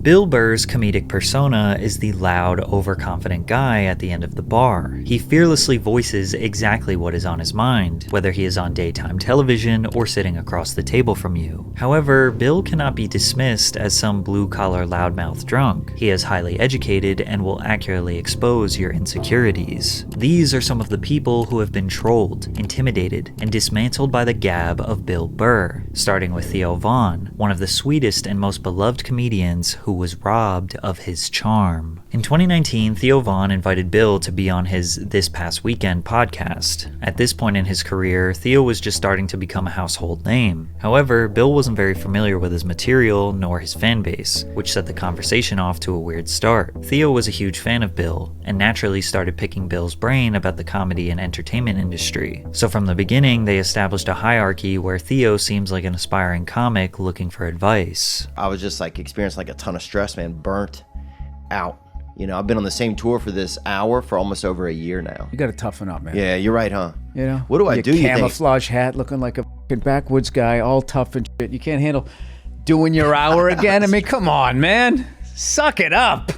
Bill Burr's comedic persona is the loud, overconfident guy at the end of the bar. He fearlessly voices exactly what is on his mind, whether he is on daytime television or sitting across the table from you. However, Bill cannot be dismissed as some blue-collar loudmouth drunk. He is highly educated and will accurately expose your insecurities. These are some of the people who have been trolled, intimidated, and dismantled by the gab of Bill Burr, starting with Theo, one of the sweetest and most beloved comedians who was robbed of his charm. In 2019, Theo invited Bill to be on his This Past Weekend podcast. At this point in his career, Theo was just starting to become a household name. However, Bill wasn't very familiar with his material nor his fan base, which set the conversation off to a weird start. Theo was a huge fan of Bill, and naturally started picking Bill's brain about the comedy and entertainment industry. So from the beginning, they established a hierarchy where Theo seems like an aspiring comic looking for advice. I was just experiencing a ton of stress, man, burnt out. You know, I've been on the same tour for this hour for almost over a year now. You got to toughen up, man. Yeah, you're right, huh? You know, what do I do? Camouflage hat, looking like a fucking backwoods guy, all tough and shit. You can't handle doing your hour again. I mean, come on, man, suck it up.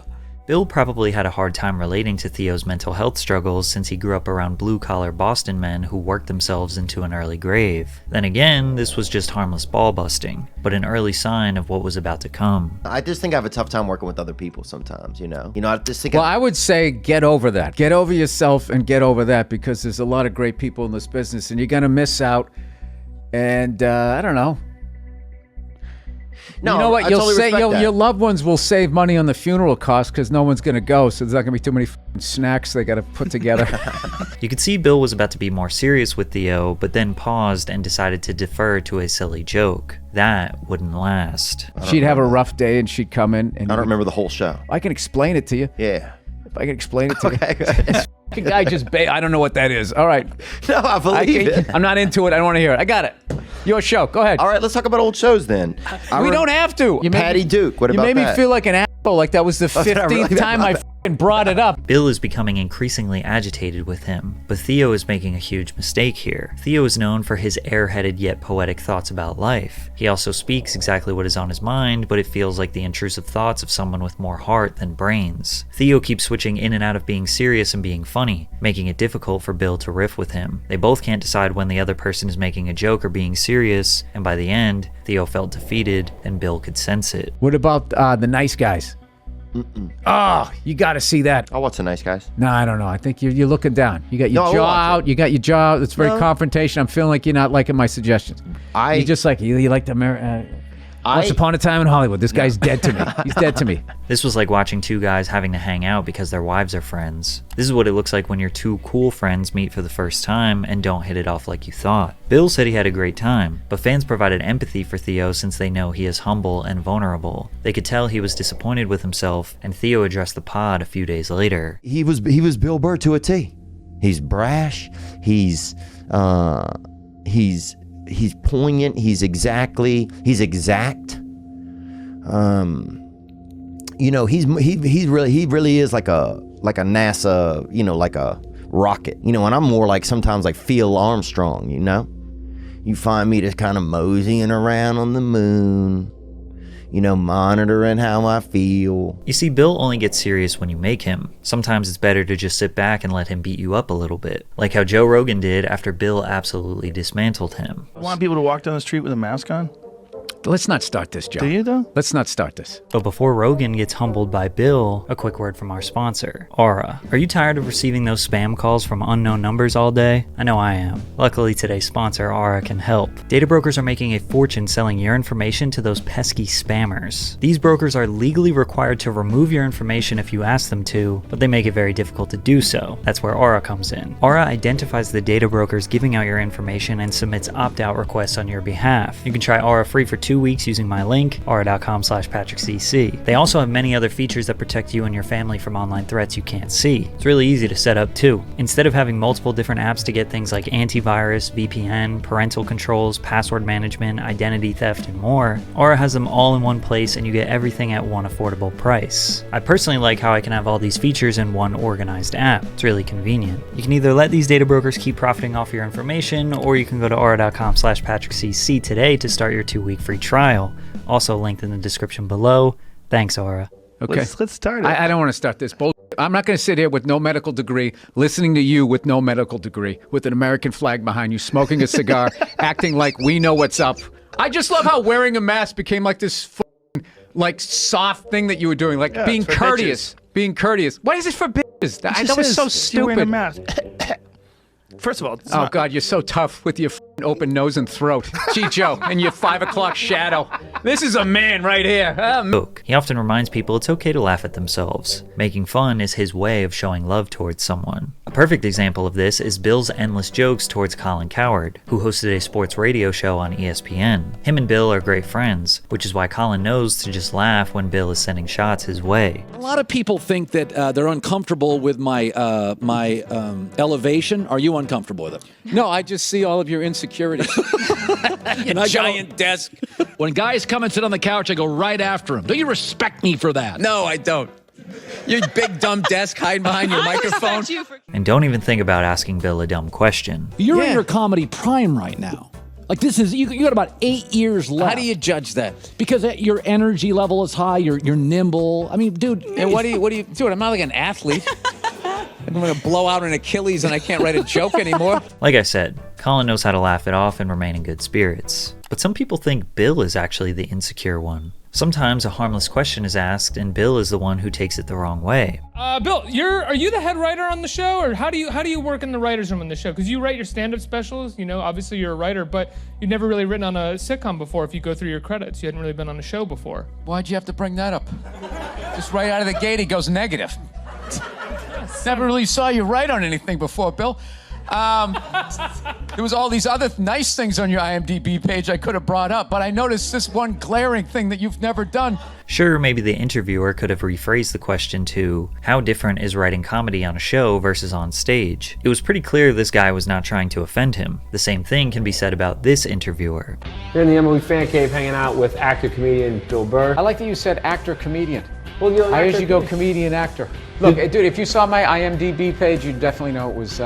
Bill probably had a hard time relating to Theo's mental health struggles since he grew up around blue-collar Boston men who worked themselves into an early grave. Then again, this was just harmless ball-busting, but an early sign of what was about to come. I just think I have a tough time working with other people sometimes, you know? I just think I would say get over that. Get over yourself and get over that, because there's a lot of great people in this business and you're going to miss out. And I don't know. No, you know what? I You'll totally say respect that. your loved ones will save money on the funeral costs because no one's going to go, so there's not going to be too many snacks they got to put together. You could see Bill was about to be more serious with Theo, but then paused and decided to defer to a silly joke. That wouldn't last. She'd have a rough day and she'd come in. And I don't remember the whole show. I can explain it to you. Yeah. If I can explain it to you. Okay, good. Guy just I don't know what that is. All right. No, I believe it. I'm not into it. I don't want to hear it. I got it. Your show. Go ahead. All right, let's talk about old shows then. We don't have to. Patty Duke. What about that? You made me feel like an asshole, like that was the 15th time I brought it up. Bill is becoming increasingly agitated with him, but Theo is making a huge mistake here. Theo is known for his airheaded yet poetic thoughts about life. He also speaks exactly what is on his mind, but it feels like the intrusive thoughts of someone with more heart than brains. Theo keeps switching in and out of being serious and being funny, making it difficult for Bill to riff with him. They both can't decide when the other person is making a joke or being serious, and by the end, Theo felt defeated, and Bill could sense it. What about The Nice Guys? Oh, you got to see that. I'll watch The Nice Guys. No, I don't know. I think you're looking down. You got your jaw out. You got your jaw. It's very confrontation. I'm feeling like you're not liking my suggestions. You just like you like the Once Upon a Time in Hollywood. This guy's dead to me. He's dead to me. This was like watching two guys having to hang out because their wives are friends. This is what it looks like when your two cool friends meet for the first time and don't hit it off like you thought. Bill said he had a great time, but fans provided empathy for Theo since they know he is humble and vulnerable. They could tell he was disappointed with himself, and Theo addressed the pod a few days later. He was Bill Burr to a T. He's brash. He's poignant. He's exact. You know, he really is like a NASA, you know, like a rocket, you know, and I'm more like sometimes like Phil Armstrong, you know. You find me just kind of moseying around on the moon, you know, monitoring how I feel. You see, Bill only gets serious when you make him. Sometimes it's better to just sit back and let him beat you up a little bit, like how Joe Rogan did after Bill absolutely dismantled him. I want people to walk down the street with a mask on? Let's not start this, Joe. Do you, though? Let's not start this. But before Rogan gets humbled by Bill, a quick word from our sponsor, Aura. Are you tired of receiving those spam calls from unknown numbers all day? I know I am. Luckily, today's sponsor, Aura, can help. Data brokers are making a fortune selling your information to those pesky spammers. These brokers are legally required to remove your information if you ask them to, but they make it very difficult to do so. That's where Aura comes in. Aura identifies the data brokers giving out your information and submits opt-out requests on your behalf. You can try Aura free for 2 weeks using my link, aura.com/PatrickCC. They also have many other features that protect you and your family from online threats you can't see. It's really easy to set up too. Instead of having multiple different apps to get things like antivirus, VPN, parental controls, password management, identity theft, and more, Aura has them all in one place and you get everything at one affordable price. I personally like how I can have all these features in one organized app. It's really convenient. You can either let these data brokers keep profiting off your information, or you can go to aura.com/PatrickCC today to start your 2-week free trial. Also linked in the description below. Thanks, Aura. Okay. Let's start it. I don't want to start this. I'm not going to sit here with no medical degree, listening to you with no medical degree, with an American flag behind you, smoking a cigar, acting like we know what's up. I just love how wearing a mask became like this like soft thing that you were doing, like being courteous. Bitches. Being courteous. Why is it for bitches? That was so You're wearing a stupid. mask. First of all, Oh, God, you're so tough with your open nose and throat. Chicho, and your 5 o'clock shadow. This is a man right here. He often reminds people it's okay to laugh at themselves. Making fun is his way of showing love towards someone. A perfect example of this is Bill's endless jokes towards Colin Cowherd, who hosted a sports radio show on ESPN. Him and Bill are great friends, which is why Colin knows to just laugh when Bill is sending shots his way. A lot of people think that they're uncomfortable with my elevation. Are you uncomfortable with it? No, I just see all of your insecurities. A giant desk. When guys come and sit on the couch, I go right after them. Do you respect me for that? No, I don't. Your big dumb desk hiding behind your microphone. And don't even think about asking Bill a dumb question. You're in your comedy prime right now. Like this is you got about 8 years left. How do you judge that? Because your energy level is high. You're nimble. I mean, dude. And what do you do? I'm not like an athlete. I'm going to blow out an Achilles and I can't write a joke anymore. Like I said, Colin knows how to laugh it off and remain in good spirits. But some people think Bill is actually the insecure one. Sometimes a harmless question is asked and Bill is the one who takes it the wrong way. Bill, are you the head writer on the show, or how do you work in the writer's room on the show? Because you write your stand-up specials, obviously you're a writer, but you've never really written on a sitcom before. If you go through your credits, you hadn't really been on a show before. Why'd you have to bring that up? Just right out of the gate, he goes negative. Never really saw you write on anything before, Bill. There was all these other nice things on your IMDb page I could have brought up, but I noticed this one glaring thing that you've never done. Sure, maybe the interviewer could have rephrased the question to, how different is writing comedy on a show versus on stage? It was pretty clear this guy was not trying to offend him. The same thing can be said about this interviewer. You're in the MLB Fan Cave hanging out with actor-comedian Bill Burr. I like that you said actor-comedian. Well, you're an I actor- usually go comedian-actor. Look, dude, if you saw my IMDb page, you'd definitely know it was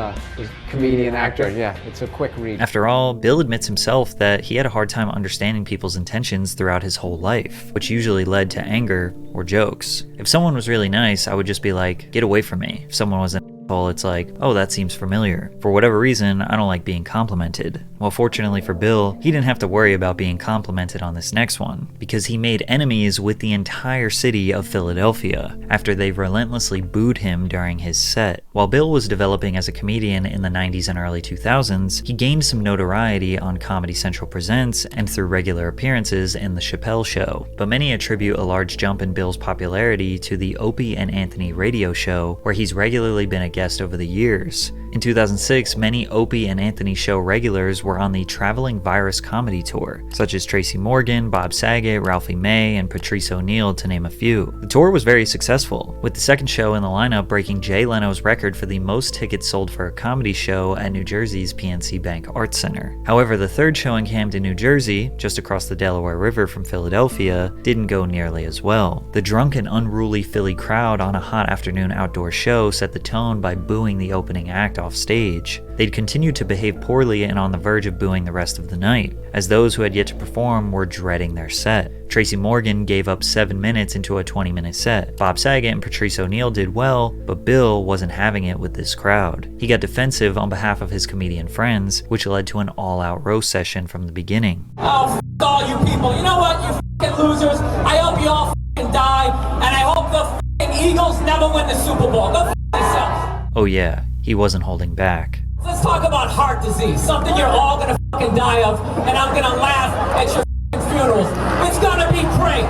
comedian-actor. Yeah, it's a quick read. After all, Bill admits himself that he had a hard time understanding people's intentions throughout his whole life, which usually led to anger or jokes. If someone was really nice, I would just be like, get away from me. If someone was an asshole, it's like, oh, that seems familiar. For whatever reason, I don't like being complimented. Well, fortunately for Bill, he didn't have to worry about being complimented on this next one, because he made enemies with the entire city of Philadelphia after they relentlessly booed him during his set. While Bill was developing as a comedian in the 90s and early 2000s, he gained some notoriety on Comedy Central Presents and through regular appearances in The Chappelle Show. But many attribute a large jump in Bill's popularity to the Opie and Anthony radio show, where he's regularly been a guest over the years. In 2006, many Opie and Anthony show regulars were on the Traveling Virus Comedy Tour, such as Tracy Morgan, Bob Saget, Ralphie May, and Patrice O'Neal, to name a few. The tour was very successful, with the second show in the lineup breaking Jay Leno's record for the most tickets sold for a comedy show at New Jersey's PNC Bank Arts Center. However, the third show in Camden, New Jersey, just across the Delaware River from Philadelphia, didn't go nearly as well. The drunk and unruly Philly crowd on a hot afternoon outdoor show set the tone by booing the opening act off stage. They'd continued to behave poorly and on the verge of booing the rest of the night, as those who had yet to perform were dreading their set. Tracy Morgan gave up 7 minutes into a 20-minute set. Bob Saget and Patrice O'Neal did well, but Bill wasn't having it with this crowd. He got defensive on behalf of his comedian friends, which led to an all-out roast session from the beginning. Oh, f*** all you people. You know what, you f***ing losers? I hope you all f***ing die, and I hope the f***ing Eagles never win the Super Bowl. Go f*** yourself. Oh yeah, he wasn't holding back. Let's talk about heart disease, something you're all gonna f***ing die of, and I'm gonna laugh at your f***ing funerals. It's gonna be great.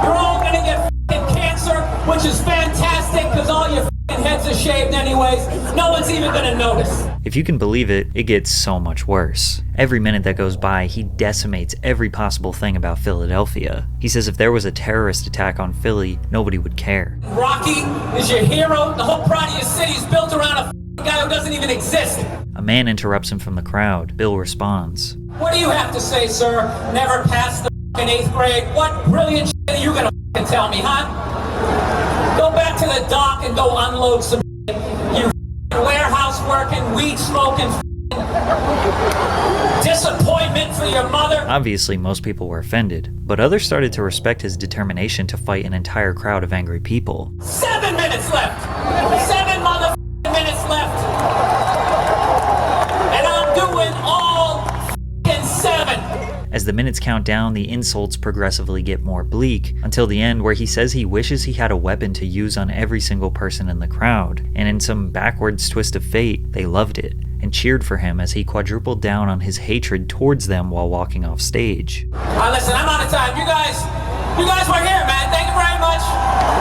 You're all gonna get f***ing cancer, which is fantastic, because all your f***ing heads are shaved anyways. No one's even gonna notice. If you can believe it, it gets so much worse. Every minute that goes by, he decimates every possible thing about Philadelphia. He says if there was a terrorist attack on Philly, nobody would care. Rocky is your hero. The whole pride of your city is built around a guy who doesn't even exist. A man interrupts him from the crowd. Bill responds. What do you have to say, sir? Never passed the 8th grade. What brilliant shit are you gonna tell me, huh? Go back to the dock and go unload some you warehouse working, weed smoking, disappointment for your mother. Obviously, most people were offended, but others started to respect his determination to fight an entire crowd of angry people. 7 minutes left. 7 motherfucking minutes left. And I'm doing all f***ing 7. As the minutes count down, the insults progressively get more bleak, until the end where he says he wishes he had a weapon to use on every single person in the crowd, and in some backwards twist of fate, they loved it, and cheered for him as he quadrupled down on his hatred towards them while walking off stage. Listen, I'm out of time. You guys were here, man. Thank you very much.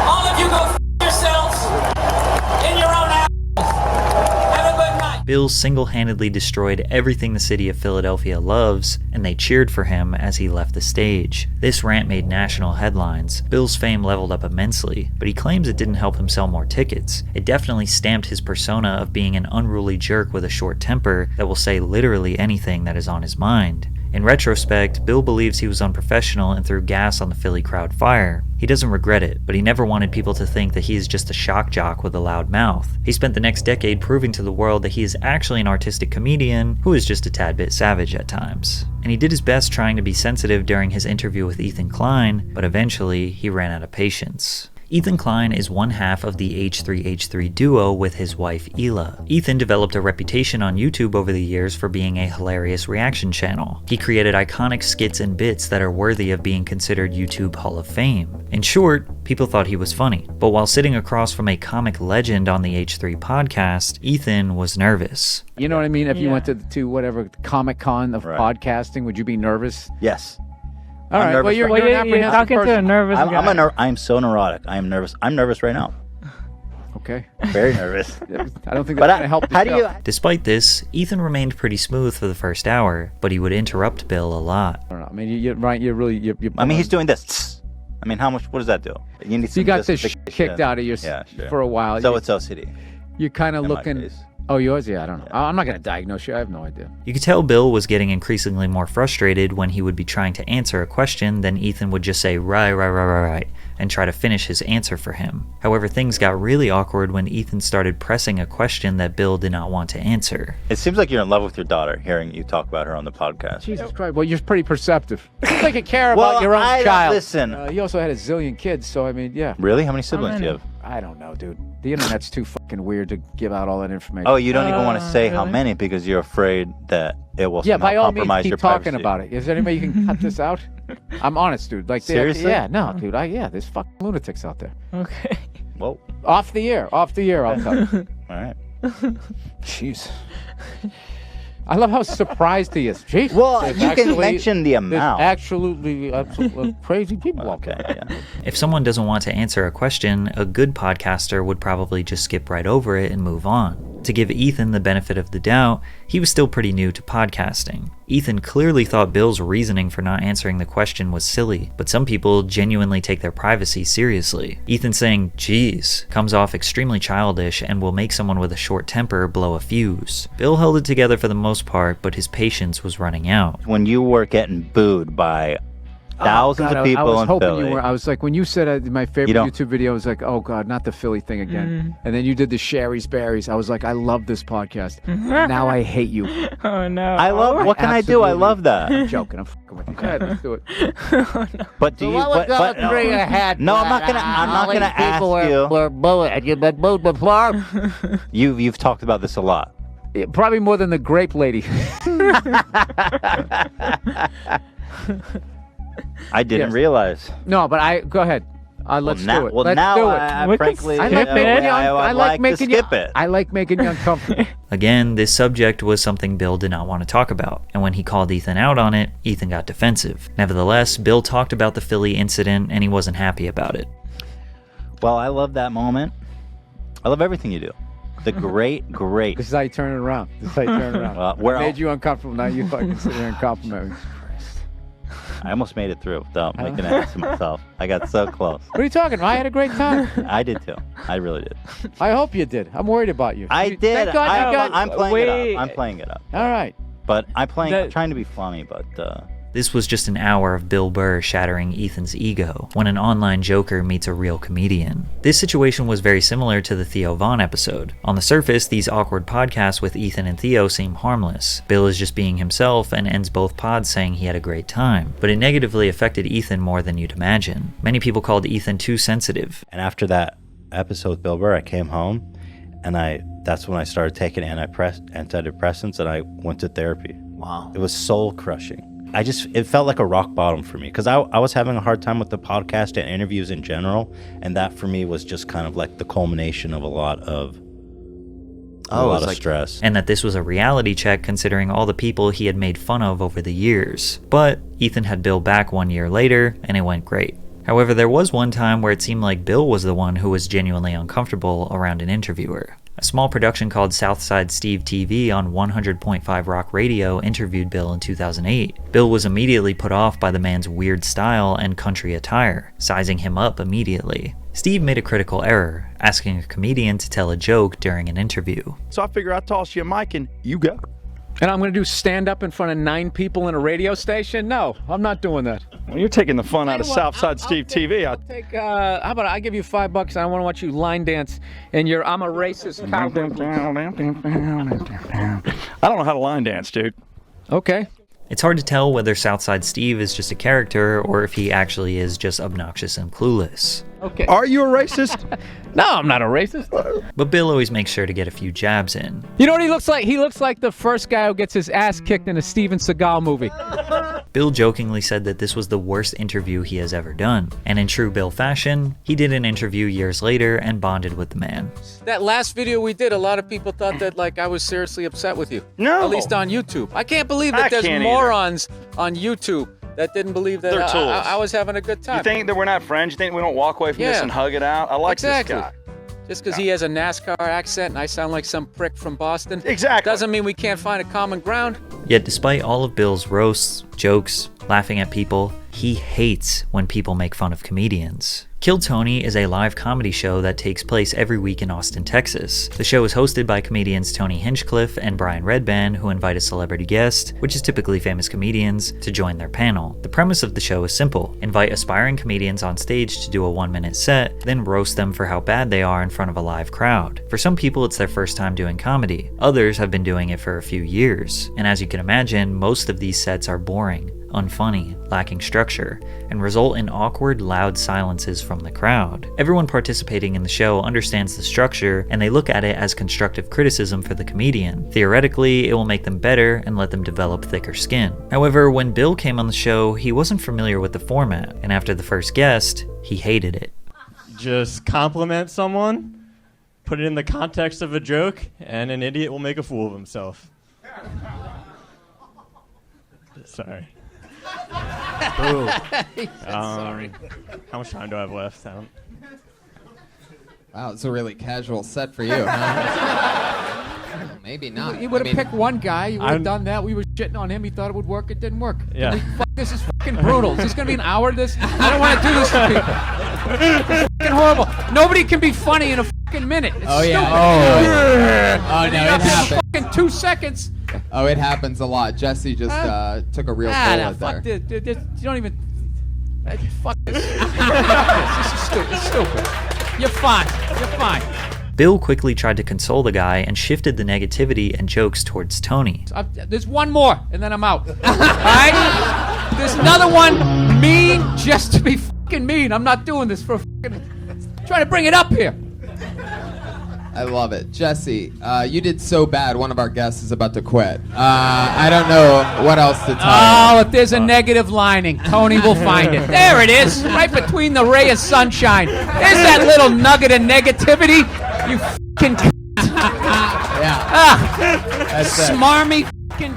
All of you go f*** yourselves in your own assholes. Have a good night. Bill single-handedly destroyed everything the city of Philadelphia loves, and they cheered for him as he left the stage. This rant made national headlines. Bill's fame leveled up immensely, but he claims it didn't help him sell more tickets. It definitely stamped his persona of being an unruly jerk with a short temper that will say literally anything that is on his mind. In retrospect, Bill believes he was unprofessional and threw gas on the Philly crowd fire. He doesn't regret it, but he never wanted people to think that he is just a shock jock with a loud mouth. He spent the next decade proving to the world that he is actually an artistic comedian who is just a tad bit savage at times. And he did his best trying to be sensitive during his interview with Ethan Klein, but eventually he ran out of patience. Ethan Klein is one half of the H3H3 duo with his wife Hila. Ethan developed a reputation on YouTube over the years for being a hilarious reaction channel. He created iconic skits and bits that are worthy of being considered YouTube Hall of Fame. In short, people thought he was funny. But while sitting across from a comic legend on the H3 podcast, Ethan was nervous. You know what I mean? If you went to whatever Comic-Con of podcasting, would you be nervous? Yes. All right. Well, you're an apprehensive talking person. to a nervous guy. I'm so neurotic. I am nervous. I'm nervous right now. Okay. Very nervous. I don't think that's going to help. How do you? Despite this, Ethan remained pretty smooth for the first hour, but he would interrupt Bill a lot. I don't know. I mean, you're right. You're really. I mean, he's doing this. I mean, how much? What does that do? You need so you got this kicked out of you for a while. So it's OCD. You're kind of looking. Oh, yours? Yeah, I don't know. I'm not going to diagnose you. I have no idea. You could tell Bill was getting increasingly more frustrated when he would be trying to answer a question, then Ethan would just say, right, and try to finish his answer for him. However, things got really awkward when Ethan started pressing a question that Bill did not want to answer. It seems like you're in love with your daughter, hearing you talk about her on the podcast. Jesus Christ. Well, you're pretty perceptive. It's like you care about your own child. Listen. You also had a zillion kids, so I mean, yeah. Really? How many siblings do you have? I don't know, dude. The internet's too fucking weird to give out all that information. Oh, you don't even want to say how many because you're afraid that it will somehow by all means, compromise keep your talking privacy. about it. Is there any way you can cut this out? I'm honest, dude. Like, seriously? Yeah, no, dude. There's fucking lunatics out there. Okay. Whoa. Off the air, I'll tell you. All right. Jeez. I love how surprised he is. Jeez. Well, you can mention the amount. Absolutely crazy people out there. Yeah. If someone doesn't want to answer a question, a good podcaster would probably just skip right over it and move on. To give Ethan the benefit of the doubt, he was still pretty new to podcasting. Ethan clearly thought Bill's reasoning for not answering the question was silly, but some people genuinely take their privacy seriously. Ethan saying, geez, comes off extremely childish and will make someone with a short temper blow a fuse. Bill held it together for the most part, but his patience was running out. When you were getting booed by thousands of people I was in hoping Philly. you were. I was like, when you said my favorite YouTube video, I was like, oh God, not the Philly thing again. And then you did the Sherry's Berries. I was like, I love this podcast. Now I hate you. Oh no. I love. What can I do? I love that. I'm joking. I'm fucking with you. Go ahead, let's do it. But do you? But no, I'm not gonna. I'm not gonna ask you. Were booed. You've been booed before. You've talked about this a lot. Probably more than the grape lady. I didn't realize. No, but go ahead. Let's do it. Well, let's now do it. I frankly, I like making you skip it. I like making you uncomfortable. Again, this subject was something Bill did not want to talk about, and when he called Ethan out on it, Ethan got defensive. Nevertheless, Bill talked about the Philly incident, and he wasn't happy about it. Well, I love that moment. I love everything you do. The great. This is how you turn it around. I made you uncomfortable. Now you fucking sit here and compliment me. I almost made it through without making an ass of myself. I got so close. What are you talking about? I had a great time. I did too. I really did. I hope you did. I'm worried about you. I did. Thank God I'm playing it up. I'm playing it up. All right. But I'm trying to be funny, but... This was just an hour of Bill Burr shattering Ethan's ego when an online joker meets a real comedian. This situation was very similar to the Theo Von episode. On the surface, these awkward podcasts with Ethan and Theo seem harmless. Bill is just being himself and ends both pods saying he had a great time, but it negatively affected Ethan more than you'd imagine. Many people called Ethan too sensitive. And after that episode with Bill Burr, I came home and that's when I started taking antidepressants and I went to therapy. Wow. It was soul crushing. It felt like a rock bottom for me because I was having a hard time with the podcast and interviews in general, and that for me was just kind of like the culmination of a lot of stress. And that this was a reality check considering all the people he had made fun of over the years. But Ethan had Bill back 1 year later, and it went great. However, there was one time where it seemed like Bill was the one who was genuinely uncomfortable around an interviewer. A small production called Southside Steve TV on 100.5 Rock Radio interviewed Bill in 2008. Bill was immediately put off by the man's weird style and country attire, sizing him up immediately. Steve made a critical error, asking a comedian to tell a joke during an interview. So I figure I toss you a mic and you go. And I'm going to do stand-up in front of 9 people in a radio station? No, I'm not doing that. Well, you're taking the fun out of Southside Steve TV. I'll take, how about I give you $5 and I want to watch you line dance and I'm a racist cowboy. I don't know how to line dance, dude. Okay. It's hard to tell whether Southside Steve is just a character or if he actually is just obnoxious and clueless. Okay. Are you a racist? No, I'm not a racist. But Bill always makes sure to get a few jabs in. You know what he looks like? He looks like the first guy who gets his ass kicked in a Steven Seagal movie. Bill jokingly said that this was the worst interview he has ever done. And in true Bill fashion, he did an interview years later and bonded with the man. That last video we did, a lot of people thought that like I was seriously upset with you. No. At least on YouTube. I can't believe that there's morons on YouTube that didn't believe that I was having a good time. You think that we're not friends? You think we don't walk away from this and hug it out? I like this guy. Just because he has a NASCAR accent and I sound like some prick from Boston, exactly, doesn't mean we can't find a common ground. Yet despite all of Bill's roasts, jokes, laughing at people, he hates when people make fun of comedians. Kill Tony is a live comedy show that takes place every week in Austin, Texas. The show is hosted by comedians Tony Hinchcliffe and Brian Redban, who invite a celebrity guest, which is typically famous comedians, to join their panel. The premise of the show is simple. Invite aspiring comedians on stage to do a 1-minute set, then roast them for how bad they are in front of a live crowd. For some people, it's their first time doing comedy. Others have been doing it for a few years. And as you can imagine, most of these sets are boring, unfunny, lacking structure, and result in awkward, loud silences from the crowd. Everyone participating in the show understands the structure, and they look at it as constructive criticism for the comedian. Theoretically, it will make them better and let them develop thicker skin. However, when Bill came on the show, he wasn't familiar with the format, and after the first guest, he hated it. Just compliment someone, put it in the context of a joke, and an idiot will make a fool of himself. Sorry. Boo. Sorry. How much time do I have left? Wow, it's a really casual set for you, huh? Maybe not. You would have picked one guy. You would have done that. We were shitting on him. He thought it would work. It didn't work. Yeah. This is fucking brutal. Is this going to be an hour of this? I don't want to do this to people. It's fucking horrible. Nobody can be funny in a fucking minute. It's stupid. Oh, no, it happens. Fucking 2 seconds. Oh, it happens a lot. Jesse just took a real bullet there. Fuck this. You don't even... Fuck this. This is stupid. It's stupid. You're fine. You're fine. Bill quickly tried to console the guy and shifted the negativity and jokes towards Tony. There's one more, and then I'm out. All right? There's another one, mean, just to be fucking mean. I'm not doing this for fucking... Trying to bring it up here. I love it. Jesse, you did so bad, one of our guests is about to quit. I don't know what else to tell you. Oh, if there's a negative lining, Tony will find it. There it is, right between the ray of sunshine. There's that little nugget of negativity. You fucking smarmy fucking.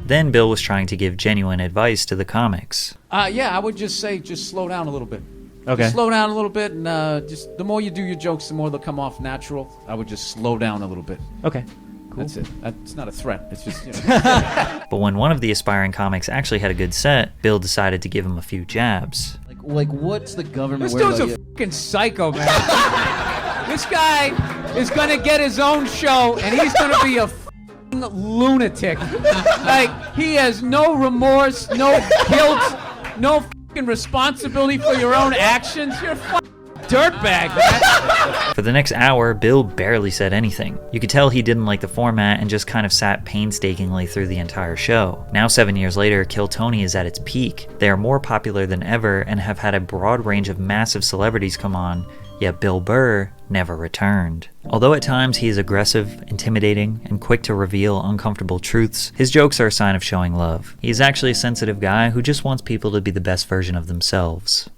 Then Bill was trying to give genuine advice to the comics. Yeah, I would just say, just slow down a little bit. Okay. Just slow down a little bit, and just the more you do your jokes, the more they'll come off natural. I would just slow down a little bit. Okay. Cool. That's it. It's not a threat. It's just, you know. But when one of the aspiring comics actually had a good set, Bill decided to give him a few jabs. Like what's the government? This dude's a fucking psycho, man. This guy is gonna get his own show, and he's gonna be a fucking lunatic. Like, He has no remorse, no guilt, no fucking responsibility for your own actions. You're a fucking dirtbag, man. For the next hour, Bill barely said anything. You could tell he didn't like the format and just kind of sat painstakingly through the entire show. Now 7 years later, Kill Tony is at its peak. They are more popular than ever and have had a broad range of massive celebrities come on, yet Bill Burr never returned. Although at times he is aggressive, intimidating, and quick to reveal uncomfortable truths, his jokes are a sign of showing love. He is actually a sensitive guy who just wants people to be the best version of themselves.